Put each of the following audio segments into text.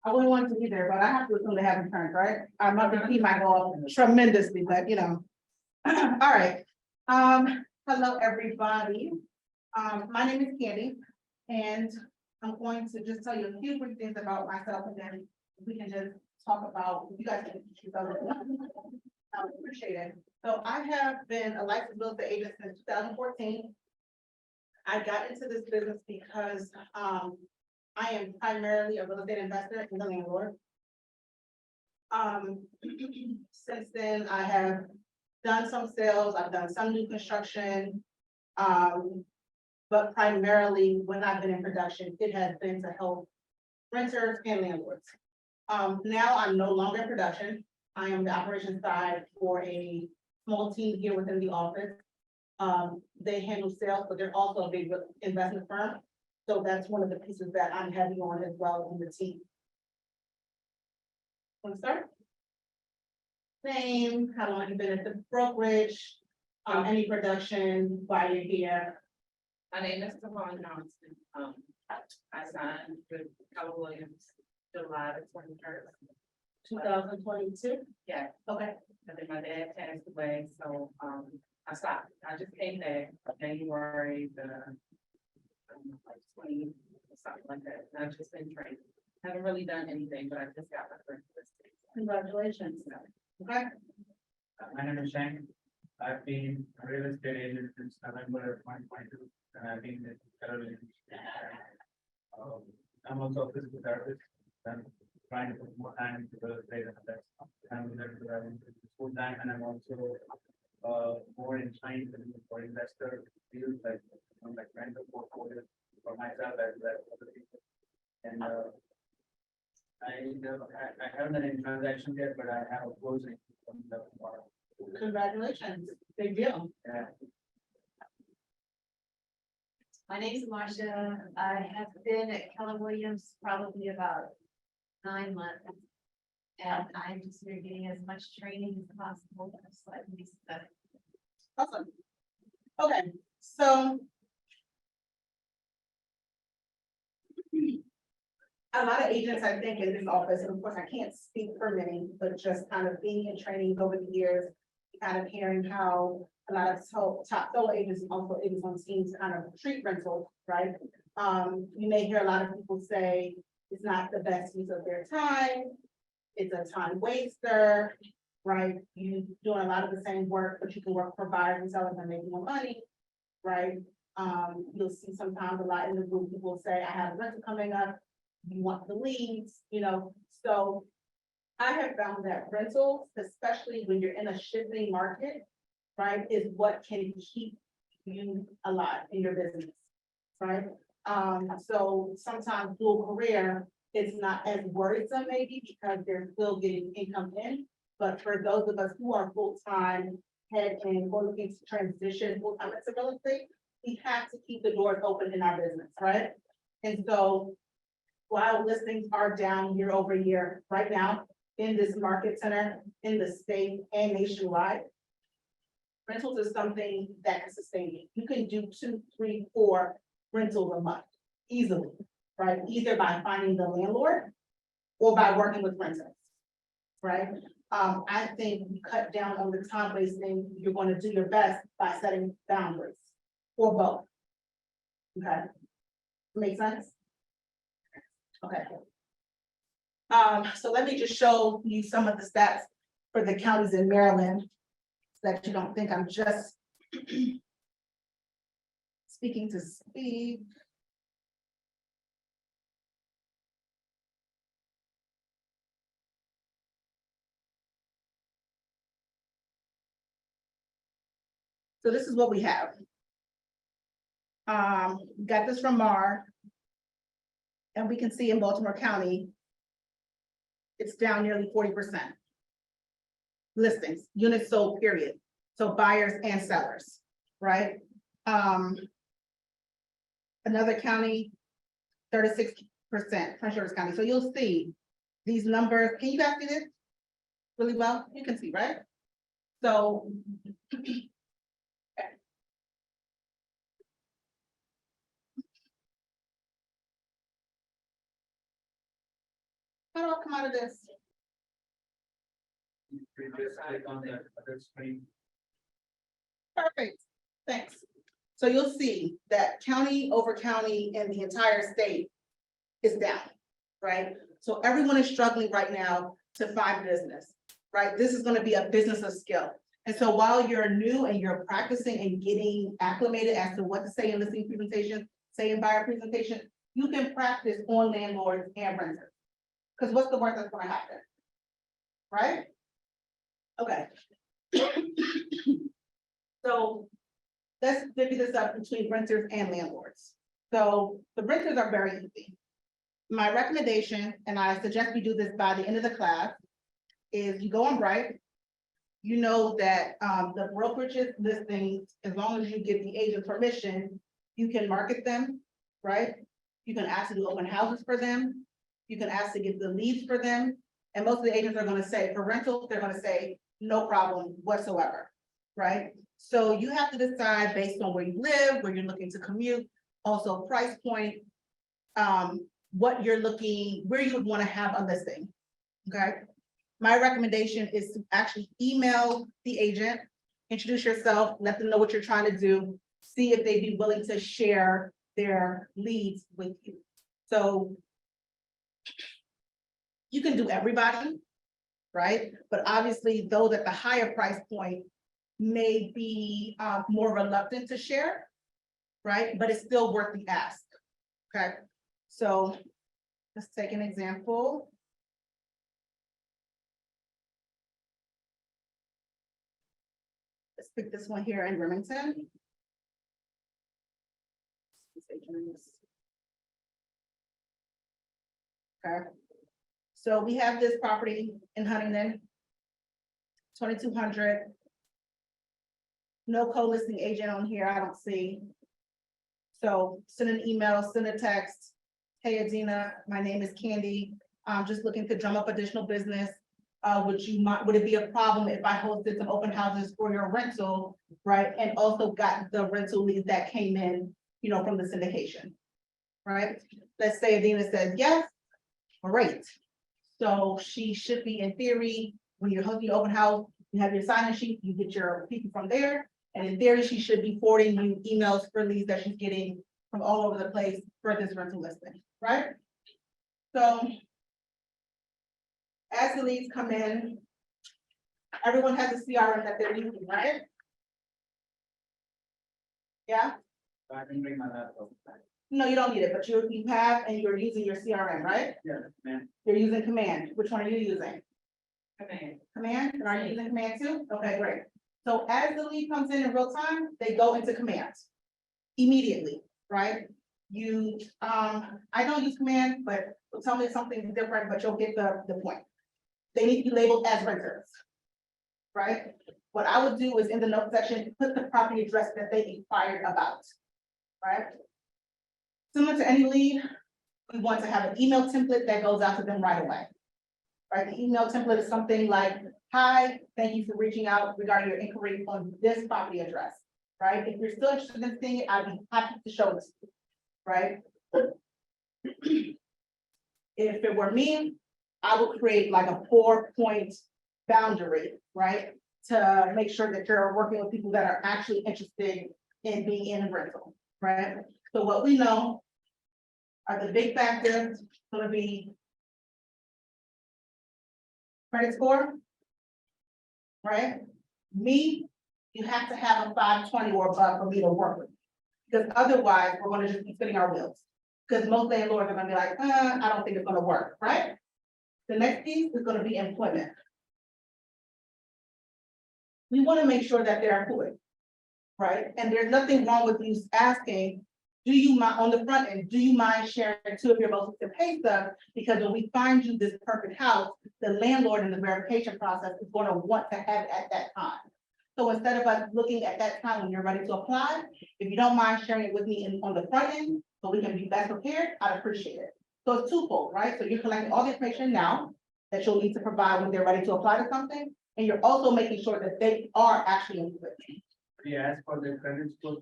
I wouldn't want to either, but I have to assume they have insurance, right? Our monthly fee might go up tremendously, but you know. All right, hello, everybody. My name is Candy, and I'm going to just tell you a few quick things about myself, and then we can just talk about, you guys can introduce yourselves. I would appreciate it. So I have been a licensed real estate agent since 2014. I got into this business because, I am primarily a real estate investor and a landlord. Since then, I have done some sales, I've done some new construction. But primarily when I've been in production, it has been to help renters and landlords. Now I'm no longer in production. I am the operations side for a small team here within the office. They handle sales, but they're also a big investment firm. So that's one of the pieces that I'm heavy on as well in the team. Want to start? Name, how long you've been at the brokerage, any production, why you're here. My name is Tavon Johnson. I signed with Keller Williams July the 21st. 2022? Yeah, Okay. and then my dad passed away, so I stopped. I just came back January like 20 or something like that. And I've just been training. Haven't really done anything, but I just got my first listing. Congratulations. Okay. My name is Shane. I've been a real estate agent since November 2022, and I've been with Keller Williams. I'm also a physical therapist. I'm trying to put more time into real estate, and that's I'm full time, and I'm also more inclined for investor deals like rental portfolio for myself as well as other people. And I haven't done any transactions yet, but I have a closing from the tomorrow. Congratulations. Big deal. Yeah. My name is Marcia. I have been at Keller Williams probably about 9 months. And I'm just here getting as much training as possible. So I can be successful. Awesome. Okay, so. A lot of agents, I think, in this office, and of course, I can't speak for many, but just kind of being in training over the years, kind of hearing how a lot of top solo agents and also agents on teams kind of treat rentals, right? You may hear a lot of people say it's not the best use of their time, it's a time waster, right? You doing a lot of the same work, but you can work for buyers and sellers and make more money, right? You'll see sometimes a lot in the group, people say, I have a rental coming up, you want the leads, you know, so I have found that rentals, especially when you're in a shifting market, right, is what can keep you alive in your business, right? So sometimes dual career is not as worrisome maybe because they're still getting income in, but for those of us who are full-time head and we're looking to transition full-time into real estate, we have to keep the doors open in our business, right? And so while listings are down year over year right now in this market center, in the state and nationwide, rentals is something that can sustain you. You can do 2, 3, 4 rentals a month easily, right? Either by finding the landlord or by working with renters, right? I think you cut down on the time wasting. You're going to do your best by setting boundaries or both. Okay, make sense? Okay. So let me just show you some of the stats for the counties in Maryland so that you don't think I'm just speaking to speak. So this is what we have. Got this from Mar. And we can see in Baltimore County, it's down nearly 40%. Listings, units sold, period. So buyers and sellers, right? Another county, 36%, Prince George's County. So you'll see these numbers. Can you guys see this really well? You can see, right? So y'all come out of this? You just click on the other screen. Perfect, thanks. So you'll see that county over county and the entire state is down, right? So everyone is struggling right now to find business, right? This is gonna be a business of skill. And so while you're new and you're practicing and getting acclimated as to what to say in listening presentation, say in buyer presentation, you can practice on landlords and renters. Because what's the worst that's gonna happen? Right? Okay. So let's divvy this up between renters and landlords. So the renters are very easy. My recommendation, and I suggest we do this by the end of the class, is you go on Bright. You know that the brokerages listings, as long as you give the agent permission, you can market them, right? You can ask to do open houses for them. You can ask to get the leads for them. And most of the agents are gonna say, for rentals, they're gonna say, no problem whatsoever, right? So you have to decide based on where you live, where you're looking to commute, also price point, what you're looking, where you would want to have a listing, okay? My recommendation is to actually email the agent, introduce yourself, let them know what you're trying to do, see if they'd be willing to share their leads with you. So you can do everybody, right? But obviously those at the higher price point may be more reluctant to share, right? But it's still worth the ask, okay? So let's take an example. Let's pick this one here in Remington. Okay, so we have this property in Huntington, 2200. No co-listing agent on here, I don't see. So send an email, send a text. Hey Adina, my name is Candy. I'm just looking to drum up additional business. Would it be a problem if I hosted some open houses for your rental, right? And also got the rental leads that came in, you know, from the syndication, right? Let's say Adina says yes, great. So she should be, in theory, when you're hosting your open house, you have your sign-in sheet, you get your people from there. And in theory, she should be forwarding you emails for leads that she's getting from all over the place for this rental listing, right? So as the leads come in, everyone has a CRM that they're using, right? Yeah? I can bring my laptop. No, you don't need it, but you have, and you're using your CRM, right? Yeah, man. You're using Command. Which one are you using? Command. Command, and are you using Command too? Okay, great. So as the lead comes in real time, they go into Command immediately, right? You, I don't use Command, but tell me something different, but you'll get the point. They need to be labeled as renters, right? What I would do is in the note section, put the property address that they inquired about, right? Similar to any lead, we want to have an email template that goes out to them right away. Right, the email template is something like, hi, thank you for reaching out regarding your inquiry on this property address, right? If you're still interested in seeing it, I'd be happy to show it to you, right? If it were me, I would create like a 4-point boundary, right? To make sure that you're working with people that are actually interested in being in a rental, right? So what we know are the big factors gonna be credit score, right? Me, you have to have a 520 or above for me to work with. Because otherwise, we're gonna just be spinning our wheels. Because most landlords are gonna be like, I don't think it's gonna work, right? The next piece is gonna be employment. We wanna make sure that they're employed, right? And there's nothing wrong with you asking, do you mind, on the front end, do you mind sharing 2 of your most recent pay stubs? Because when we find you this perfect house, the landlord in the verification process is gonna want to have it at that time. So instead of us looking at that time when you're ready to apply, if you don't mind sharing it with me on the front end, so we can be best prepared, I'd appreciate it. So it's twofold, right? So you're collecting all the information now that you'll need to provide when they're ready to apply to something, and you're also making sure that they are actually employed. Do you ask for the credit score?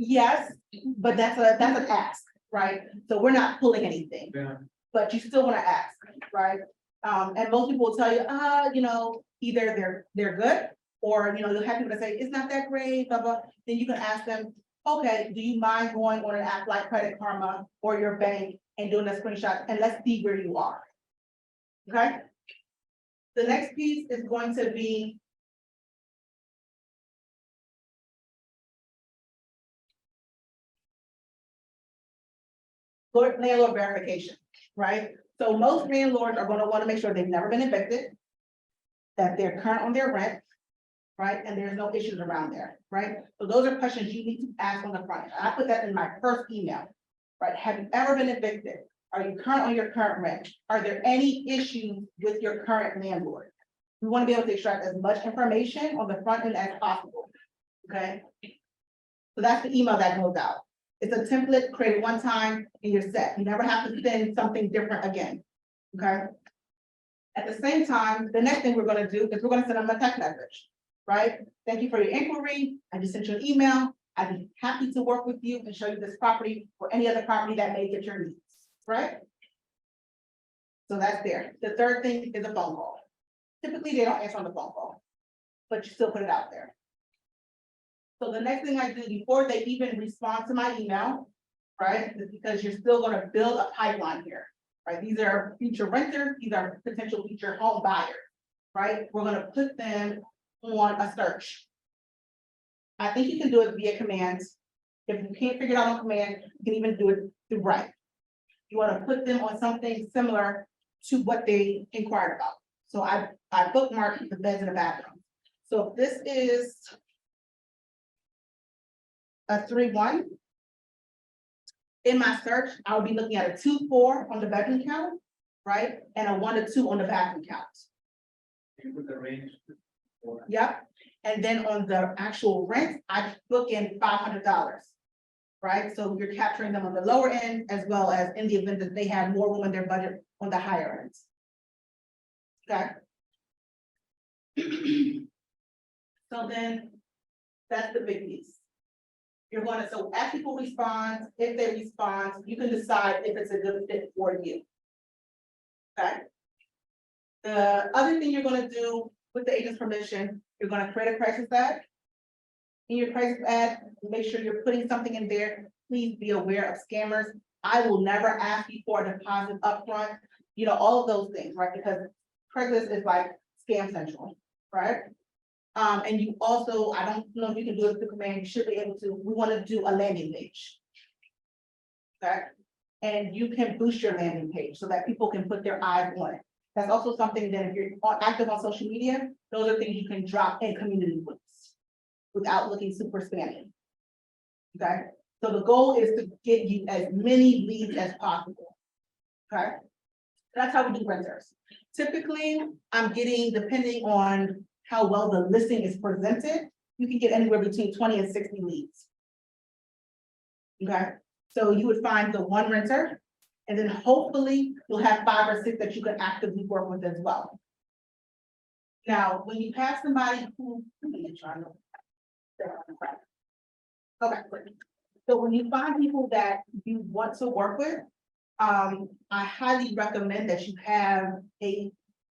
Yes, but that's an ask, right? So we're not pulling anything, Yeah. but you still wanna ask. right? And most people will tell you, you know, either they're good, or, you know, you'll have people to say, it's not that great, blah, blah. Then you can ask them, okay, do you mind going on an app like Credit Karma or your bank and doing a screenshot, and let's see where you are. Okay? The next piece is going to be landlord verification, right? So most landlords are gonna wanna make sure they've never been evicted, that they're current on their rent, right? And there's no issues around there, right? So those are questions you need to ask on the front end. I put that in my first email, right? Have you ever been evicted? Are you current on your current rent? Are there any issues with your current landlord? We want to be able to extract as much information on the front end as possible, okay? So that's the email that goes out. It's a template created one time and you're set. You never have to send something different again, okay? At the same time, the next thing we're gonna do is we're gonna send them a text message, right? Thank you for your inquiry. I just sent you an email. I'd be happy to work with you and show you this property or any other property that may fit your needs, right? So that's there. The third thing is a phone call. Typically, they don't answer on the phone call, but you still put it out there. So the next thing I do before they even respond to my email, right, is because you're still gonna build a pipeline here, right? These are future renters, these are potential future home buyers, right? We're gonna put them on a search. I think you can do it via commands. If you can't figure it out on command, you can even do it through Write. You wanna put them on something similar to what they inquired about. So I bookmarked the beds and the bathrooms. So if this is a 3-1. In my search, I'll be looking at a 2-4 on the bedroom count, right? And a 1 to 2 on the bathroom count. You put the range. Yep. And then on the actual rent, I book in $500, right? So you're capturing them on the lower end as well as in the event that they have more room in their budget on the higher ends. Okay. So then that's the big piece. You're gonna, so as people respond, if they respond, you can decide if it's a good fit for you. Okay. The other thing you're gonna do with the agent's permission, you're gonna create a crisis ad. In your crisis ad, make sure you're putting something in there. Please be aware of scammers. I will never ask you for a deposit upfront, you know, all of those things, right? Because Craigslist is like scam central, right? And you also, I don't know if you can do it through command, you should be able to, we want to do a landing page. Okay, and you can boost your landing page so that people can put their eyes on it. That's also something that if you're active on social media, those are things you can drop in community groups without looking super spammy. Okay, so the goal is to get you as many leads as possible. Okay, that's how we do renters. Typically, I'm getting, depending on how well the listing is presented, you can get anywhere between 20 and 60 leads. Okay, so you would find the one renter, and then hopefully you'll have 5 or 6 that you can actively work with as well. Now, when you have somebody who, okay, so when you find people that you want to work with, I highly recommend that you have a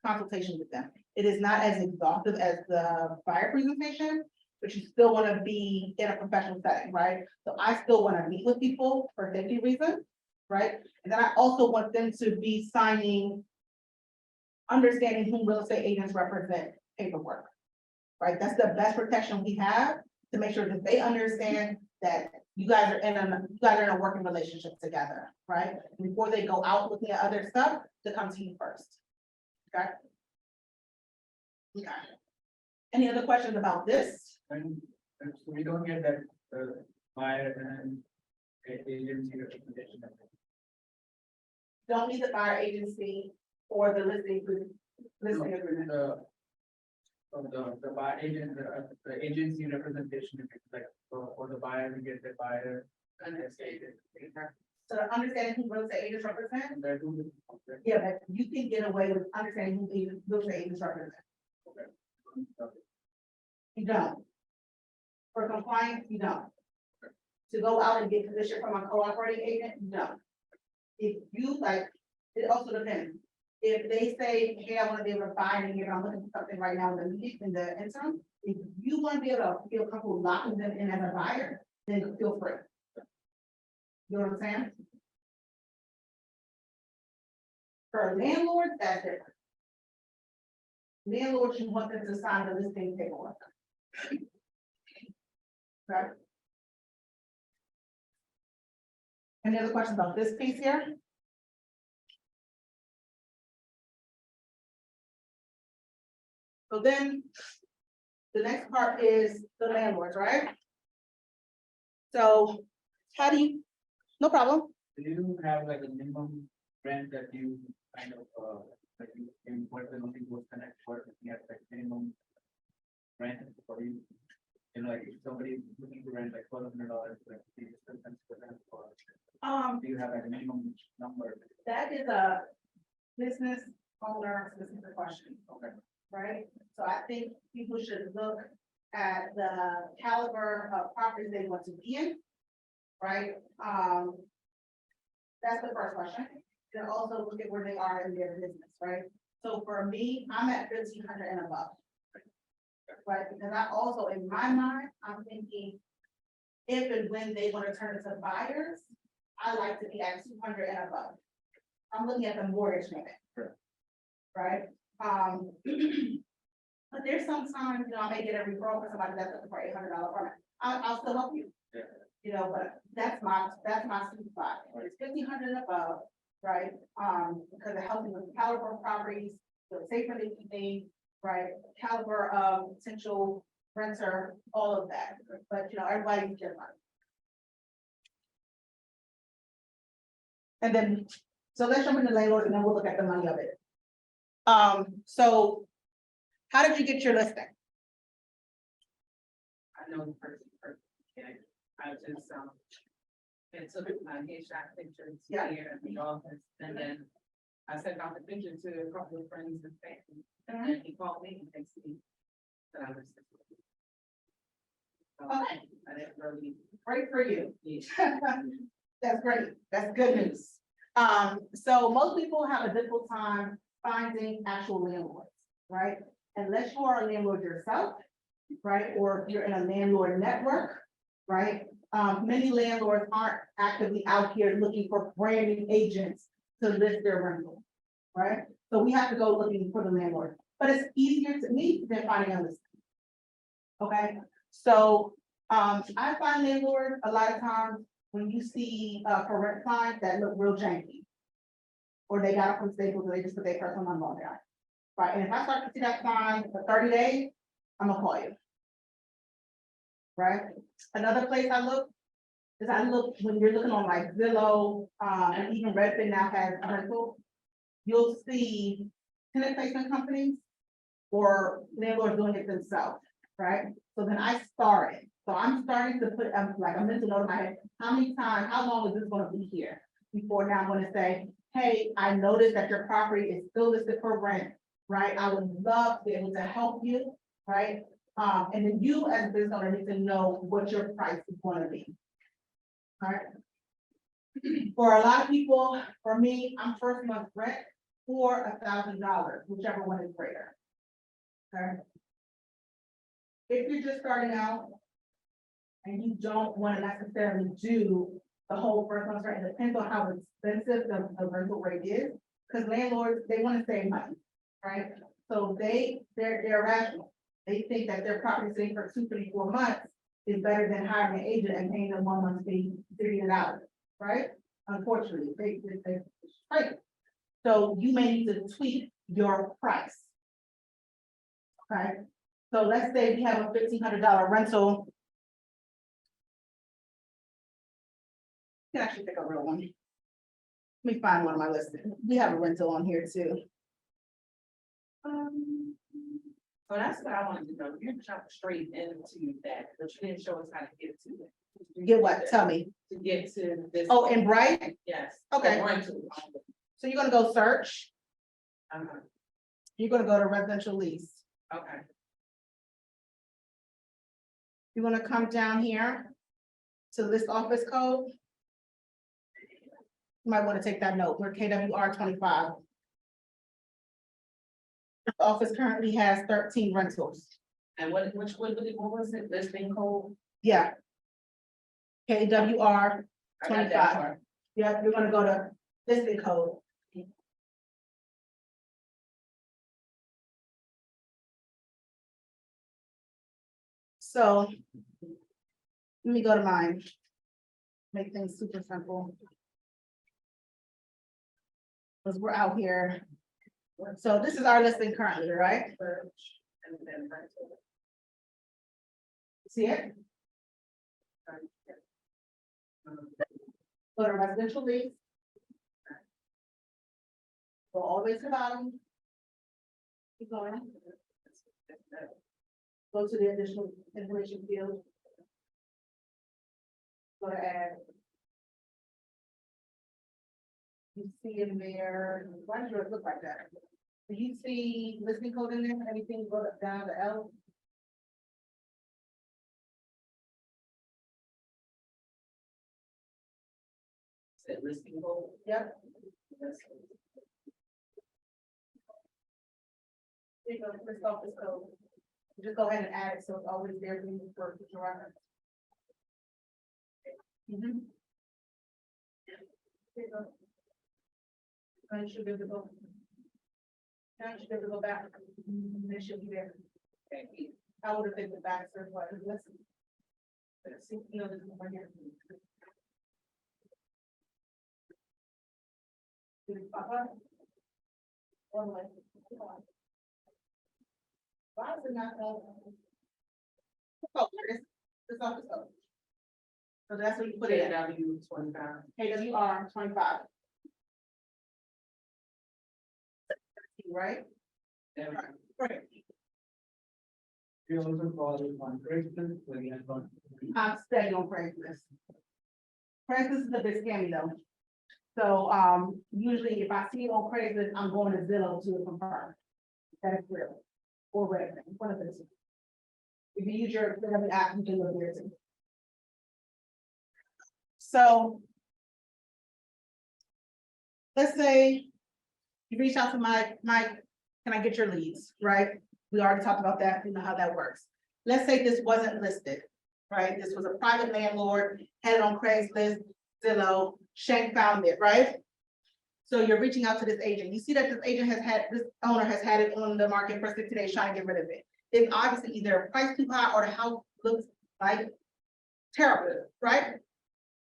consultation with them. It is not as exhaustive as the buyer presentation, but you still want to be in a professional setting, right? So I still want to meet with people for safety reasons, right? And then I also want them to be signing, understanding who real estate agents represent paperwork, right? That's the best protection we have to make sure that they understand that you guys are in a working relationship together, right? Before they go out looking at other stuff, to come to you first. Okay. Okay. Any other questions about this? And so we don't get that buyer and agency representation. Don't need the buyer agency or the listing agreement. The buyer agent, the agency representation, like for the buyer, we get the buyer and the agent. So understanding who real estate agents represent, And they're two different contracts. yeah, but you can get away with understanding who real estate agents represent. You don't. For compliance, you don't. To go out and get permission from a cooperating agent, you don't. If you like, it also depends. If they say, hey, I wanna be able to buy it here, I'm looking for something right now in the interim, if you wanna be able to feel comfortable locking them in as a buyer, then feel free. You know what I'm saying? For landlords, that's different. Landlords, you want them to sign the listing paperwork. Okay. Any other questions about this piece here? So then, the next part is the landlords, right? So, how do you, no problem. Do you have like a minimum rent that you kind of, like you, in what the looking for connect, what you have like minimum rent for you? You know, like if somebody is looking to rent like $1,200, like you just sometimes for rent, or do you have like a minimum number? That is a business owner specific question. Okay. Right? So I think people should look at the caliber of properties they want to be in, right? That's the first question. And also look at where they are in their business, right? So for me, I'm at 1,500 and above. Right, because I also, in my mind, I'm thinking, if and when they want to turn it to buyers, I like to be at 200 and above. I'm looking at the mortgage payment. Sure. Right? But there's sometimes, I may get a referral for somebody that's looking for $800 apartment. I'll still help you. Yeah. You know, but that's my sweet spot. When it's 1,500 and above, right? Because it helps me with caliber of properties, the safer they can be, right? Caliber of potential renter, all of that. But everybody needs their money. And then, so let's jump into landlord and then we'll look at the money of it. So how did you get your listing? I know the person, yeah, I just, and took my headshot pictures Yeah. here in the office, and then I sent out the picture to a couple of friends and family, and he called me and texted me that I was. So, Okay. I didn't really. Great for you. Yeah. That's great. That's good news. So most people have a difficult time finding actual landlords, right? Unless you are a landlord yourself, right? Or if you're in a landlord network, right? Many landlords aren't actively out here looking for brand new agents to list their rental, right? So we have to go looking for the landlord, but it's easier to me than finding a listing. Okay, so, I find landlords a lot of times when you see, for rent signs that look real janky. Or they got it from Staples, or they just put their personal number on there. Right, and if I start to see that sign for 30 days, I'm gonna call you. Right, another place I look is when you're looking on like Zillow, and even Redfin now has a rental. You'll see tenant placement companies or landlords doing it themselves, right? So then I started, so I'm starting to put like a mental note in my head, how long is this gonna be here? Before now I'm gonna say, hey, I noticed that your property is still listed for rent, right? I would love to be able to help you, right? And then you as a business owner need to know what your price is gonna be. All right. For a lot of people, for me, I'm first month rent or $1,000, whichever one is greater. Okay. If you're just starting out and you don't want to necessarily do the whole first month rent, it depends on how expensive the rental rate is. Because landlords, they want to save money, right? So they're rational. They think that their property sitting for 2, 3, 4 months is better than hiring an agent and paying them 1 month's fee, figuring it out, right? Unfortunately, they right. So you may need to tweak your price. Okay, so let's say we have a $1,500 rental. You can actually pick a real one. Let me find one of my listings. We have a rental on here too. So that's what I wanted to know. You jumped straight into that, but you didn't show us how to get to it. Get what? Tell me. To get to this. Oh, in Bright? Yes. Okay. The rental. So you're gonna go search. Uh-huh. You're gonna go to residential lease. Okay. You're gonna come down here to list office code. You might want to take that note. We're KWR 25. The office currently has 13 rentals. And what was it, listing code? Yeah. KWR I got that 25. part. Yeah, you're gonna go to listing code. So. Let me go to mine. Make things super simple. Cause we're out here. So this is our listing currently, right? And then rental. See it? Go to residential lease. Go all the way to the bottom. Keep going. Go to the additional information field. Go to add. You see in there, why does it look like that? Do you see listing code in there? Anything go down to L? Said listing code. Yep. That's- There you go, list office code. Just go ahead and add it, so it's always there for future reference. Mhm. There you go. And you should be able to go. Now you should be able to go back. It should be there. Okay. I would have taken it back, so what, listen. Let's see, you know, this is one here. Did it pop up? One way. Why is it not? Oh, there it is. This office code. So that's what you put it in. KW 25. KWR 25. Right? There we go. Right. You also call it on Craigslist, like, and on- I'm staying on Craigslist. Craigslist is a bit scammy though. So, usually if I see it on Craigslist, I'm going to Zillow to confirm. That is real. Or Redfin, one of those. If you use your Redfin app, you can look there too. So. Let's say. You reach out to Mike, can I get your leads, right? We already talked about that, you know how that works. Let's say this wasn't listed, right? This was a private landlord, had it on Craigslist, Zillow, Shank found it, right? So you're reaching out to this agent. You see that this owner has had it on the market for 60 days trying to get rid of it. It's obviously either priced too high or the house looks like terrible, right?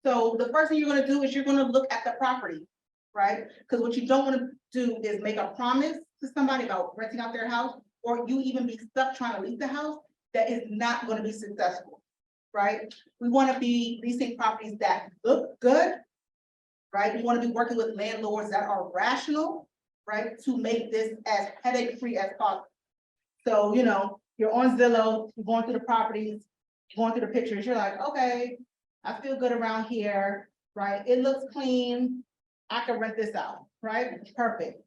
So the first thing you're gonna do is you're gonna look at the property, right? Because what you don't want to do is make a promise to somebody about renting out their house, or you even be stuck trying to lease the house that is not going to be successful, right? We want to be leasing properties that look good, right? We want to be working with landlords that are rational, right? To make this as headache-free as possible. So, you know, you're on Zillow, you're going through the properties, going through the pictures, you're like, okay, I feel good around here, right? It looks clean. I can rent this out, right? Perfect.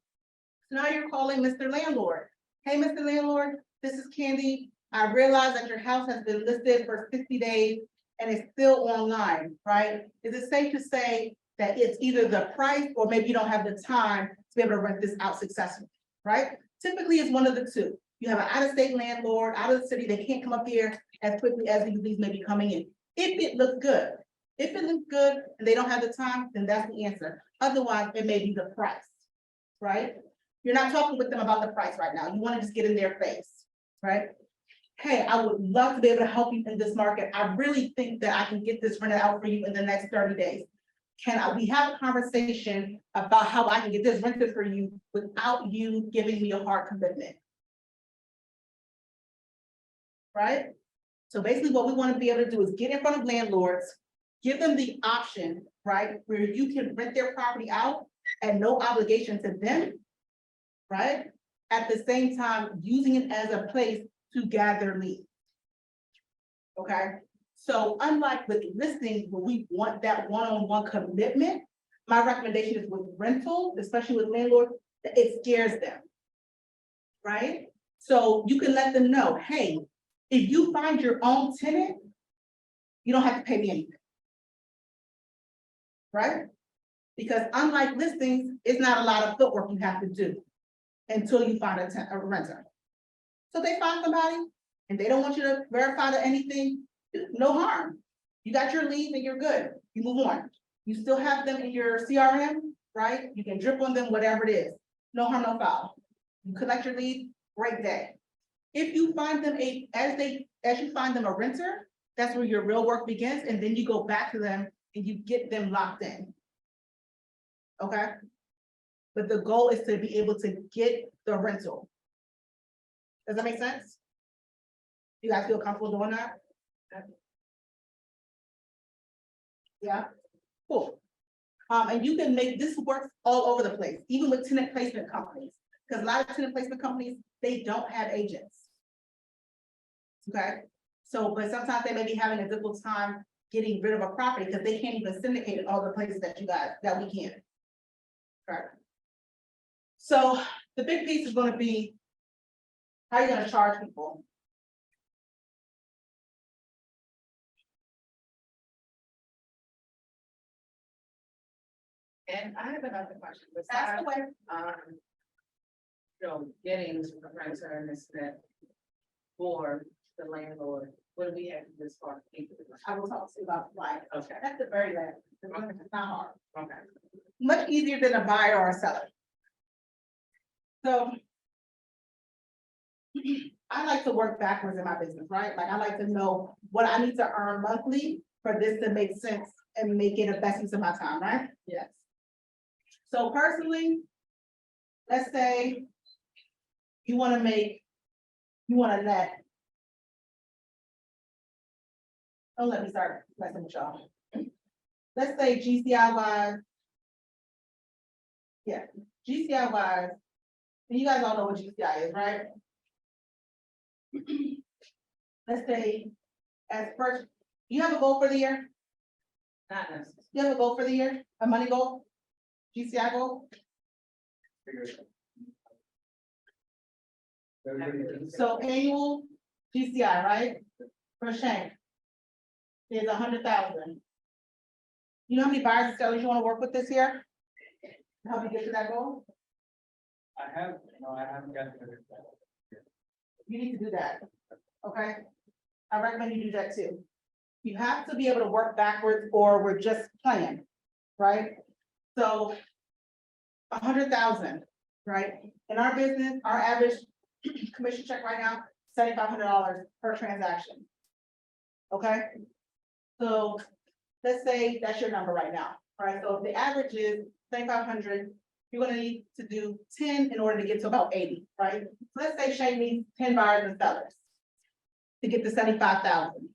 So now you're calling Mr. Landlord. Hey, Mr. Landlord, this is Candy. I realize that your house has been listed for 60 days and it's still online, right? Is it safe to say that it's either the price or maybe you don't have the time to be able to rent this out successfully, right? Typically, it's one of the two. You have an out-of-state landlord, out of the city, they can't come up here as quickly as these may be coming in. If it looks good, if it looks good and they don't have the time, then that's the answer. Otherwise, it may be the price, right? You're not talking with them about the price right now. You want to just get in their face, right? Hey, I would love to be able to help you in this market. I really think that I can get this rented out for you in the next 30 days. We have a conversation about how I can get this rented for you without you giving me a hard commitment? Right? So basically what we want to be able to do is get in front of landlords, give them the option, right, where you can rent their property out at no obligation to them, right? At the same time, using it as a place to gather leads. Okay, so unlike with listings, where we want that one-on-one commitment, my recommendation is with rental, especially with landlords, that it scares them. Right? So you can let them know, hey, if you find your own tenant, you don't have to pay me anything. Right? Because unlike listings, it's not a lot of footwork you have to do. until you find a renter. So they find somebody and they don't want you to verify to anything, no harm. You got your lead and you're good. You move on. You still have them in your CRM, right? You can drip on them, whatever it is. No harm, no foul. You collect your lead, great day. If you find them as you find them a renter, that's where your real work begins, and then you go back to them and you get them locked in. Okay? But the goal is to be able to get the rental. Does that make sense? You guys feel comfortable doing that? Yeah, cool. And you can make this work all over the place, even with tenant placement companies, because a lot of tenant placement companies, they don't have agents. Okay, so, but sometimes they may be having a difficult time getting rid of a property because they can't even syndicate in all the places that we can. Correct. So the big piece is gonna be, how are you gonna charge people? And I have another question. That's the Besides, way. Getting a renter and this, that, for the landlord, what do we have to do as far as? I will talk to you about why. Okay, That's the very last. It's not hard. okay. Much easier than a buyer or a seller. So I like to work backwards in my business, right? Like I like to know what I need to earn monthly for this to make sense and make it a best use of my time, right? Yes. So personally, let's say you want to net. Don't let me start messing with y'all. Let's say GCI wise. Yeah, GCI wise, and you guys all know what GCI is, right? Let's say as first, you have a goal for the year? Not necessarily. You have a goal for the year, a money goal? GCI goal? So annual GCI, right? For Shank. Is 100,000. You know how many buyers and sellers you want to work with this year? To help you get to that goal? I haven't calculated that. You need to do that, okay? I recommend you do that too. You have to be able to work backwards or we're just playing, right? So 100,000, right? In our business, our average commission check right now, $7,500 per transaction. Okay? So let's say that's your number right now, right? So if the average is 7,500, you're gonna need to do 10 in order to get to about 80, right? So let's say Shane needs 10 buyers and sellers to get to 75,000.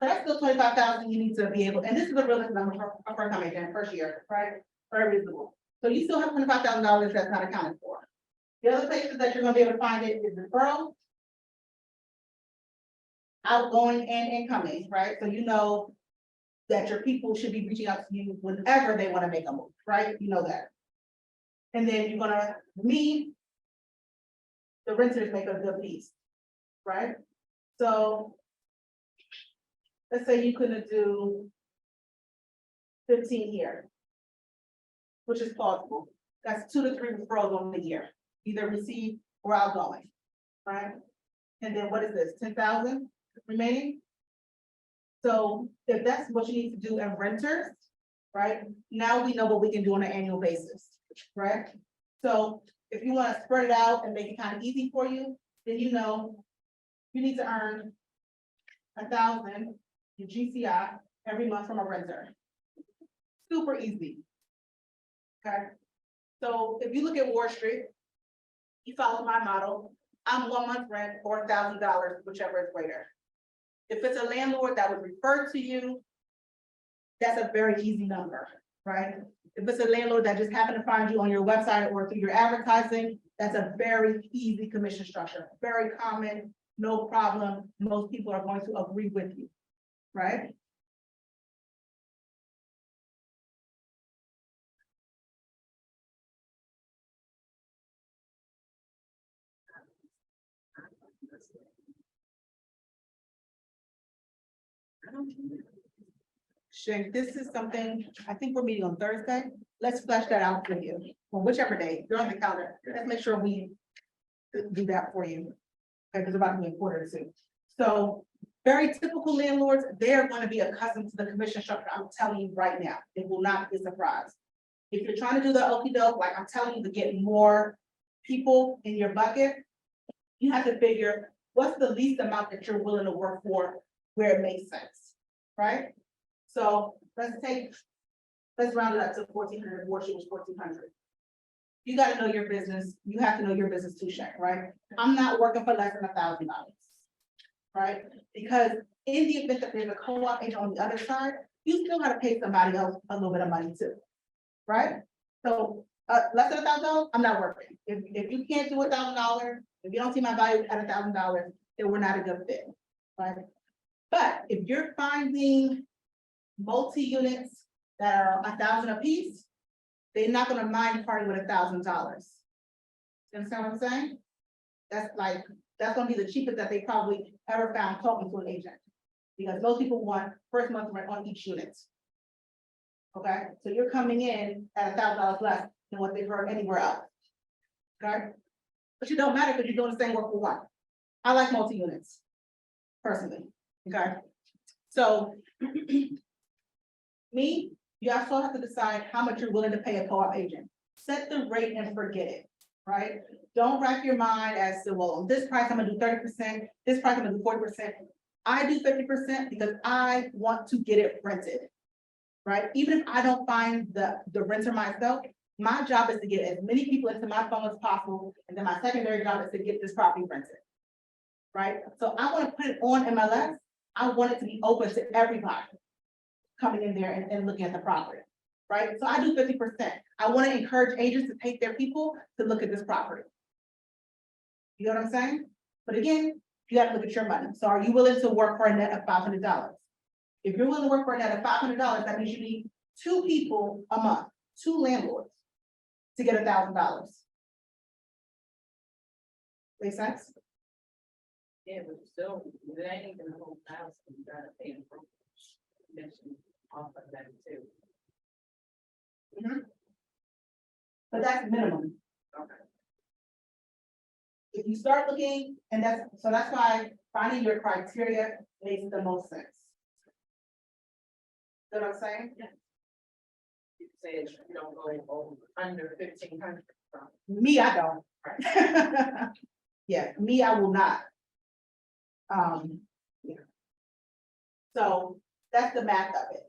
So that's still 25,000 you need to be able, and this is a realistic number for a first time agent, first year, right? Very reasonable. So you still have $25,000 that's not accounted for. The other places that you're gonna be able to find it is referral, outgoing and incoming, right? So you know that your people should be reaching out to you whenever they want to make a move, right? You know that. And then you're gonna meet the renters make a good piece, right? So let's say you couldn't do 15 here, which is plausible. That's 2 to 3 referrals on the year, either received or outgoing, right? And then what is this, 10,000 remaining? So if that's what you need to do in renters, right? Now we know what we can do on an annual basis, right? So if you want to spread it out and make it kind of easy for you, then you know you need to earn 1,000 in GCI every month from a renter. Super easy. Okay. So if you look at Wall Street, you follow my model, I'm 1 month rent or $1,000, whichever is greater. If it's a landlord that was referred to you, that's a very easy number, right? If it's a landlord that just happened to find you on your website or through your advertising, that's a very easy commission structure, very common, no problem. Most people are going to agree with you, right? Shank, this is something, I think we're meeting on Thursday. Let's flesh that out for you, on whichever day, you're on the calendar. Let's make sure we do that for you. Because it's about to be important too. So very typical landlords, they're going to be accustomed to the commission structure. I'm telling you right now, it will not be a surprise. If you're trying to do the okey doke, like I'm telling you to get more people in your bucket, you have to figure what's the least amount that you're willing to work for where it makes sense, right? So let's round it up to 1,400, or she was 1,400. You gotta know your business, you have to know your business too, Shank, right? I'm not working for less than $1,000, right? Because in the event that there's a co-op agent on the other side, you still gotta pay somebody else a little bit of money too, right? So, less than $1,000, I'm not working. If you can't do $1,000, if you don't see my value at $1,000, then we're not a good fit, right? But if you're finding multi-units that are $1,000 a piece, they're not gonna mind parting with $1,000. You understand what I'm saying? That's gonna be the cheapest that they probably ever found talking to an agent. Because most people want first month rent on each unit. Okay, so you're coming in at $1,000 less than what they've heard anywhere else. Okay, but it don't matter because you're doing the same work for one. I like multi-units, personally, okay? So, me, you also have to decide how much you're willing to pay a co-op agent. Set the rate and forget it, right? Don't rack your mind as to, well, on this price, I'm gonna do 30%, this price, I'm gonna do 40%. I do 50% because I want to get it rented, right? Even if I don't find the renter myself, my job is to get as many people into my phone as possible, and then my secondary job is to get this property rented, right? So I wanna put it on MLS, I want it to be open to everybody coming in there and looking at the property, right? So I do 50%. I want to encourage agents to take their people to look at this property. You know what I'm saying? But again, you have to look at your money. So are you willing to work for a net of $500? If you're willing to work for a net of $500, that means you need 2 people a month, 2 landlords to get $1,000. Make sense? Yeah, but still, it ain't even a whole thousand, you gotta pay them for commission off of that too. But that's minimum. Okay. If you start looking, and that's why finding your criteria makes the most sense. You know what I'm saying? You say you don't go over under 1,500. Me, I don't. Yeah, me, I will not. Yeah. So that's the math of it.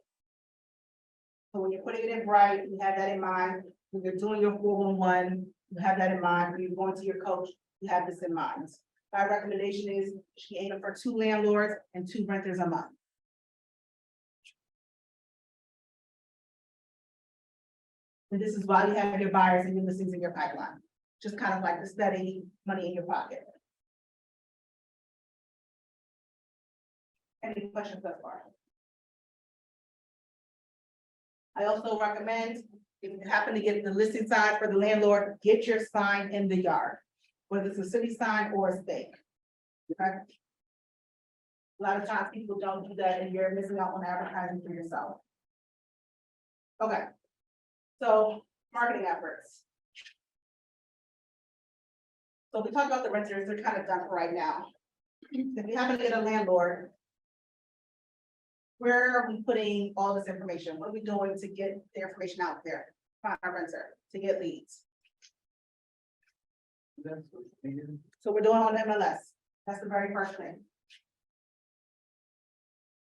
So when you're putting it in bright, you have that in mind. When you're doing your 411, you have that in mind. When you're going to your coach, you have this in mind. My recommendation is she aiming for 2 landlords and 2 renters a month. And this is why you have your buyers and your listings in your pipeline. Just kind of like the steady money in your pocket. Any questions thus far? I also recommend, if you happen to get the listing sign for the landlord, get your sign in the yard, whether it's a city sign or a stake. Okay? A lot of times people don't do that and you're missing out on advertising for yourself. Okay. So marketing efforts. So we talked about the renters, they're kind of done for right now. If you happen to get a landlord, where are we putting all this information? What are we doing to get the information out there? Find a renter, to get leads. So we're doing on MLS. That's the very first thing.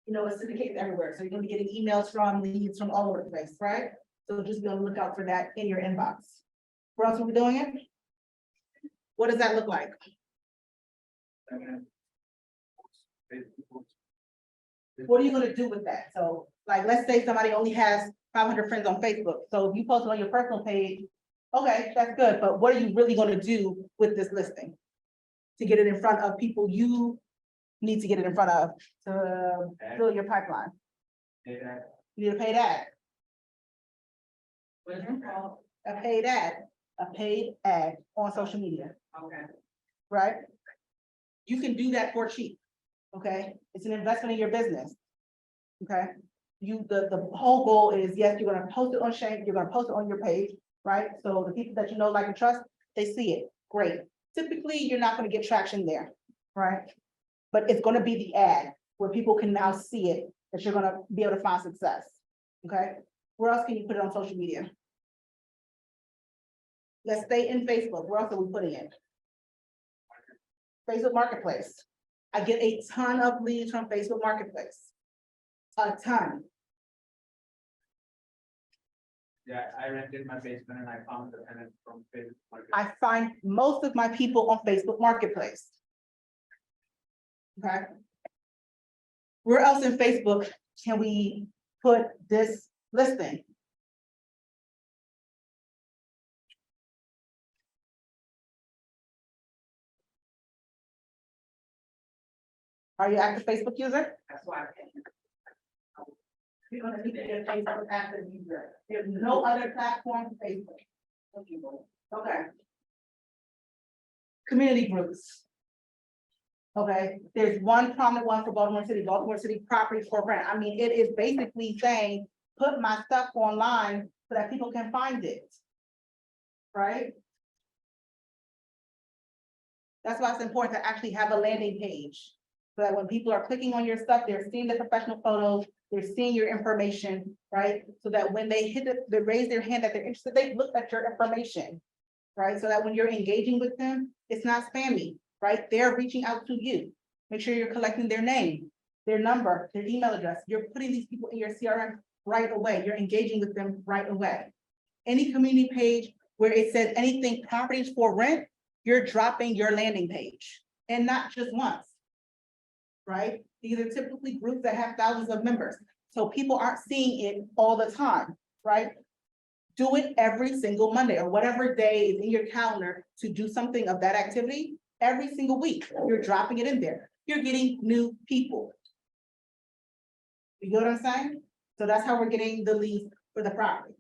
You know, it's syndicated everywhere. So you're gonna be getting emails from leads from all over the place, right? So just be on the lookout for that in your inbox. Where else are we doing it? What does that look like? What are you gonna do with that? So, like, let's say somebody only has 500 friends on Facebook. So if you post it on your personal page, okay, that's good. But what are you really gonna do with this listing? To get it in front of people you need to get it in front of to fill your pipeline. You need a paid ad. What is it called? A paid ad on social media, Okay. right? You can do that for cheap, okay? It's an investment in your business, okay? the whole goal is, yes, you're gonna post it on Shank, you're gonna post it on your page, right? So the people that you know, like, and trust, they see it, great. Typically, you're not gonna get traction there, right? But it's gonna be the ad where people can now see it, that you're gonna be able to find success, okay? Where else can you put it on social media? Let's stay in Facebook. Where else are we putting it? Facebook Marketplace. I get a ton of leads from Facebook Marketplace. A ton. Yeah, I rented my basement and I found the tenant from Facebook Market. I find most of my people on Facebook Marketplace. Okay. Where else in Facebook can we put this listing? Are you an active Facebook user? That's why I came. You're gonna need to get Facebook active user. There's no other platform for Facebook. Okay. Community groups. Okay, there's one prominent one for Baltimore City property for rent. I mean, it is basically saying, put my stuff online so that people can find it. Right? That's why it's important to actually have a landing page. So that when people are clicking on your stuff, they're seeing the professional photos, they're seeing your information, right? So that when they hit it, they raise their hand that they're interested, they look at your information. Right, so that when you're engaging with them, it's not spammy, right? They're reaching out to you. Make sure you're collecting their name, their number, their email address. You're putting these people in your CRM right away. You're engaging with them right away. Any community page where it says anything properties for rent, you're dropping your landing page, and not just once. Right? These are typically groups that have thousands of members. So people aren't seeing it all the time, right? Do it every single Monday or whatever day is in your calendar to do something of that activity every single week. You're dropping it in there. You're getting new people. You get what I'm saying? So that's how we're getting the leads for the property.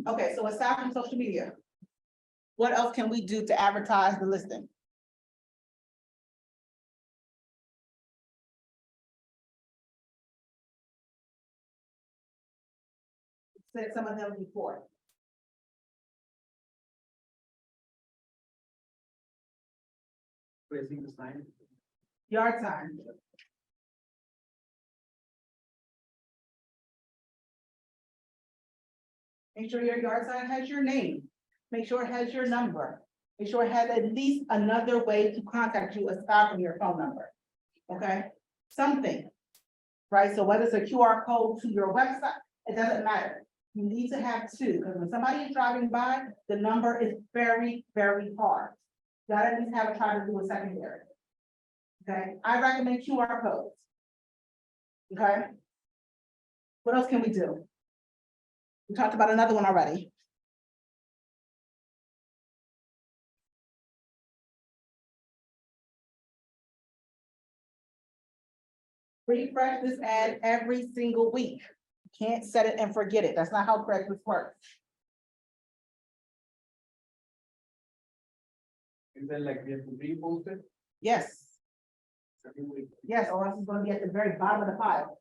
Okay, so aside from social media, what else can we do to advertise the listing? Said some of them before. Raising the sign. Yard sign. Make sure your yard sign has your name. Make sure it has your number. Make sure it has at least another way to contact you aside from your phone number. Okay, something. Right, so whether it's a QR code to your website, it doesn't matter. You need to have two, because when somebody is driving by, the number is very, very hard. You gotta at least have a try to do a secondary. Okay, I recommend QR codes. Okay. What else can we do? We talked about another one already. Refresh this ad every single week. You can't set it and forget it. That's not how Craigslist works. Is that like we have to repost it Yes, every week? yes, or else it's gonna be at the very bottom of the pile.